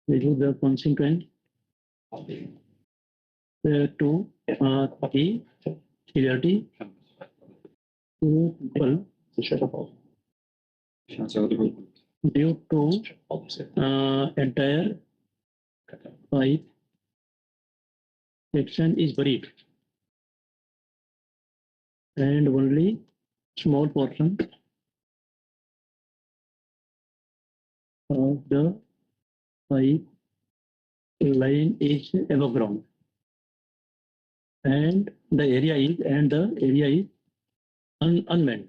Value the consequent to the severity to people due to entire pipe section is buried and only small portion of the pipe line is above ground and the area is unmanned.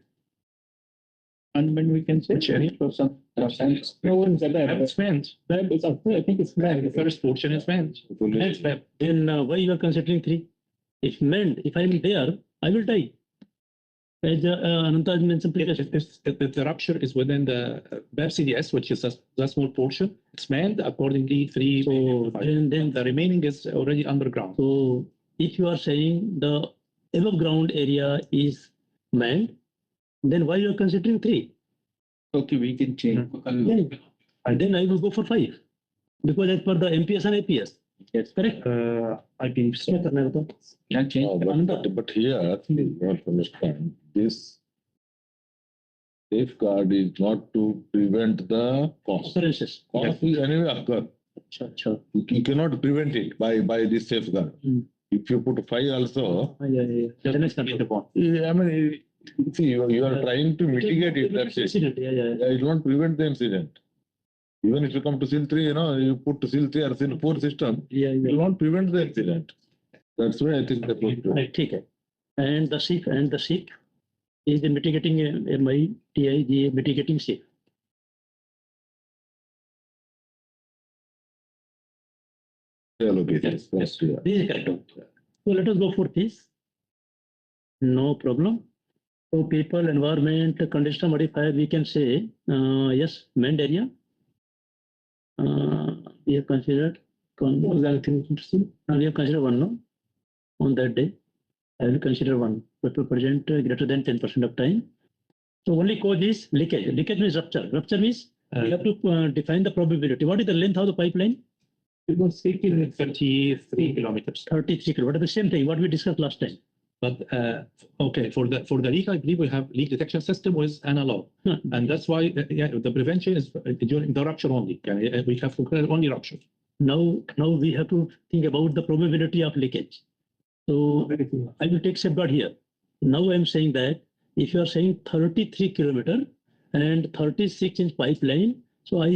Unmanned, we can say. Which area? No one's at that. It's manned. BAB is up there. I think it's BAB. The first portion is manned. It's BAB. Then why you are considering 3? If manned, if I am there, I will die. As Ananta has mentioned previously. If the rupture is within the BAB CDS, which is a small portion, it's manned accordingly 3. So then The remaining is already underground. So if you are saying the above ground area is manned, then why you are considering 3? Okay, we can change. And then I will go for 5 because as per the MPS and APS. Yes, correct. I believe so. Can change. But here, you have to understand, this safeguard is not to prevent the cost. Occurrences. Cost will anyway occur. Sure. You cannot prevent it by this safeguard. If you put 5 also, Yeah. Then it's control. I mean, see, you are trying to mitigate it. That's it. Incident. Yeah. It won't prevent the incident. Even if you come to SIL 3, you put SIL 3 or SIL 4 system, it won't prevent the incident. That's why I think the Right, okay. And the SIC is the mitigating MITI, the mitigating SIC. allocated. Yes. This is correct. So let us go for this. No problem. So people, environment, conditional modifier, we can say yes, manned area. We have considered we have considered 1 no on that day. I will consider 1 people present greater than 10% of time. So only cause is leakage. Leakage means rupture. Rupture means we have to define the probability. What is the length of the pipeline? It was 33 kilometers. 33 kilometers. The same thing what we discussed last time. But okay, for the leak, I believe we have leak detection system with analog, and that's why the prevention is during the rupture only. We have to clear only rupture. Now we have to think about the probability of leakage. So I will take safeguard here. Now I am saying that if you are saying 33 kilometer and 36 inch pipeline, so I